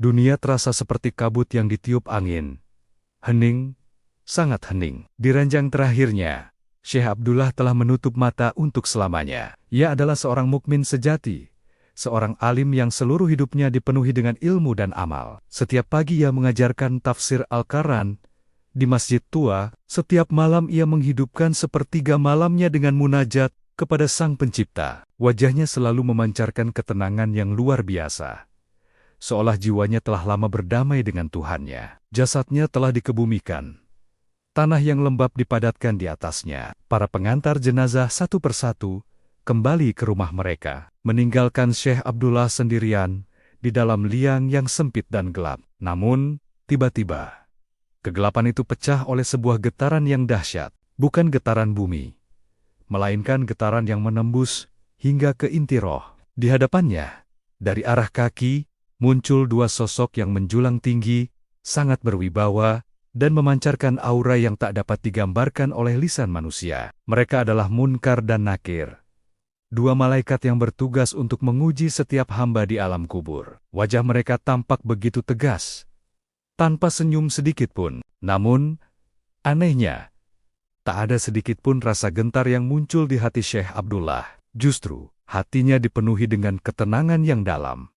Dunia terasa seperti kabut yang ditiup angin. Hening, sangat hening. Di ranjang terakhirnya, Syekh Abdullah telah menutup mata untuk selamanya. Ia adalah seorang mukmin sejati, seorang alim yang seluruh hidupnya dipenuhi dengan ilmu dan amal. Setiap pagi ia mengajarkan tafsir Al-Quran di masjid tua. Setiap malam ia menghidupkan sepertiga malamnya dengan munajat kepada Sang Pencipta. Wajahnya selalu memancarkan ketenangan yang luar biasa, seolah jiwanya telah lama berdamai dengan Tuhannya. Jasadnya telah dikebumikan. Tanah yang lembab dipadatkan di atasnya. Para pengantar jenazah satu persatu kembali ke rumah mereka, meninggalkan Syekh Abdullah sendirian di dalam liang yang sempit dan gelap. Namun, tiba-tiba, kegelapan itu pecah oleh sebuah getaran yang dahsyat. Bukan getaran bumi, melainkan getaran yang menembus hingga ke inti roh. Di hadapannya, dari arah kaki, muncul dua sosok yang menjulang tinggi, sangat berwibawa, dan memancarkan aura yang tak dapat digambarkan oleh lisan manusia. Mereka adalah Munkar dan Nakir, dua malaikat yang bertugas untuk menguji setiap hamba di alam kubur. Wajah mereka tampak begitu tegas, tanpa senyum sedikit pun. Namun, anehnya, tak ada sedikit pun rasa gentar yang muncul di hati Syekh Abdullah. Justru, hatinya dipenuhi dengan ketenangan yang dalam.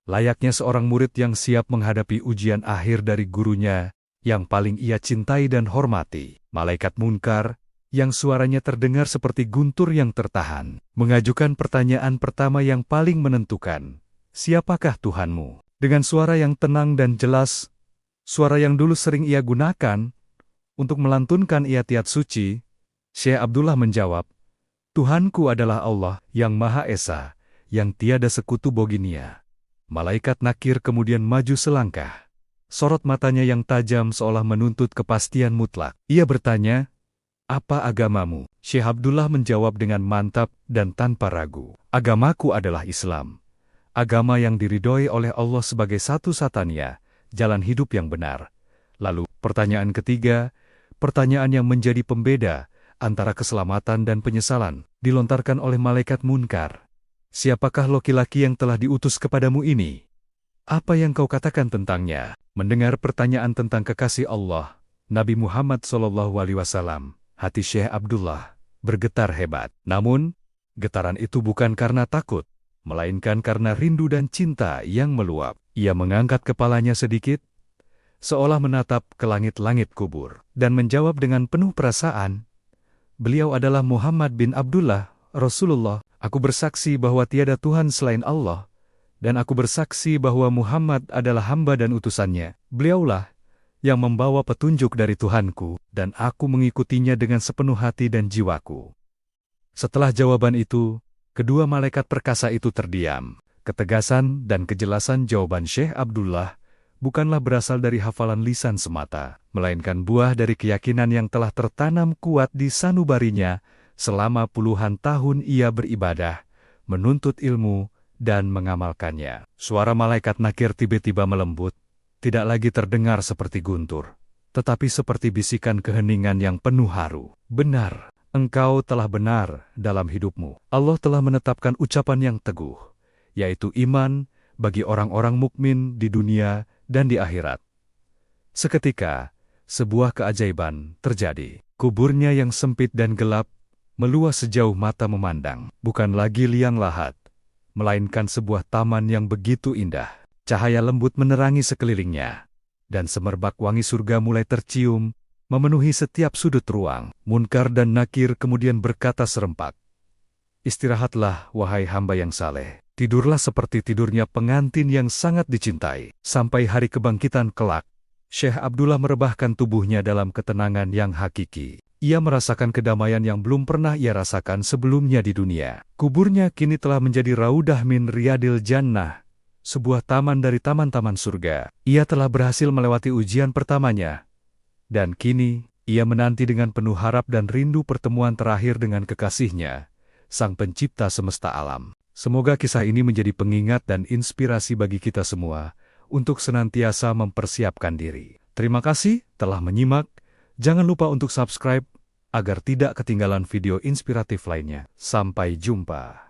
Layaknya seorang murid yang siap menghadapi ujian akhir dari gurunya yang paling ia cintai dan hormati. Malaikat Munkar, yang suaranya terdengar seperti guntur yang tertahan, mengajukan pertanyaan pertama yang paling menentukan. Siapakah Tuhanmu? Dengan suara yang tenang dan jelas, suara yang dulu sering ia gunakan untuk melantunkan iyat-iyat suci, Syekh Abdullah menjawab, Tuhanku adalah Allah yang Maha Esa, yang tiada sekutu baginya. Malaikat Nakir kemudian maju selangkah. Sorot matanya yang tajam seolah menuntut kepastian mutlak. Ia bertanya, apa agamamu? Syekh Abdullah menjawab dengan mantap dan tanpa ragu. Agamaku adalah Islam. Agama yang diridhoi oleh Allah sebagai satu-satunya jalan hidup yang benar. Lalu, pertanyaan ketiga, pertanyaan yang menjadi pembeda antara keselamatan dan penyesalan, dilontarkan oleh malaikat Munkar. Siapakah laki-laki yang telah diutus kepadamu ini? Apa yang kau katakan tentangnya? Mendengar pertanyaan tentang kekasih Allah, Nabi Muhammad SAW, hati Syekh Abdullah bergetar hebat. Namun, getaran itu bukan karena takut, melainkan karena rindu dan cinta yang meluap. Ia mengangkat kepalanya sedikit, seolah menatap ke langit-langit kubur, dan menjawab dengan penuh perasaan, beliau adalah Muhammad bin Abdullah, Rasulullah. Aku bersaksi bahwa tiada Tuhan selain Allah, dan aku bersaksi bahwa Muhammad adalah hamba dan utusannya. Beliaulah yang membawa petunjuk dari Tuhanku, dan aku mengikutinya dengan sepenuh hati dan jiwaku. Setelah jawaban itu, kedua malaikat perkasa itu terdiam. Ketegasan dan kejelasan jawaban Syekh Abdullah bukanlah berasal dari hafalan lisan semata, melainkan buah dari keyakinan yang telah tertanam kuat di sanubarinya selama puluhan tahun ia beribadah, menuntut ilmu, dan mengamalkannya. Suara malaikat Nakir tiba-tiba melembut, tidak lagi terdengar seperti guntur, tetapi seperti bisikan keheningan yang penuh haru. Benar, engkau telah benar dalam hidupmu. Allah telah menetapkan ucapan yang teguh, yaitu iman bagi orang-orang mukmin di dunia dan di akhirat. Seketika, sebuah keajaiban terjadi. Kuburnya yang sempit dan gelap meluas sejauh mata memandang. Bukan lagi liang lahat, melainkan sebuah taman yang begitu indah. Cahaya lembut menerangi sekelilingnya, dan semerbak wangi surga mulai tercium, memenuhi setiap sudut ruang. Munkar dan Nakir kemudian berkata serempak, istirahatlah, wahai hamba yang saleh. Tidurlah seperti tidurnya pengantin yang sangat dicintai. Sampai hari kebangkitan kelak, Syekh Abdullah merebahkan tubuhnya dalam ketenangan yang hakiki. Ia merasakan kedamaian yang belum pernah ia rasakan sebelumnya di dunia. Kuburnya kini telah menjadi Raudah min Riyadil Jannah, sebuah taman dari taman-taman surga. Ia telah berhasil melewati ujian pertamanya, dan kini ia menanti dengan penuh harap dan rindu pertemuan terakhir dengan kekasihnya, Sang Pencipta semesta alam. Semoga kisah ini menjadi pengingat dan inspirasi bagi kita semua untuk senantiasa mempersiapkan diri. Terima kasih telah menyimak. Jangan lupa untuk subscribe agar tidak ketinggalan video inspiratif lainnya. Sampai jumpa.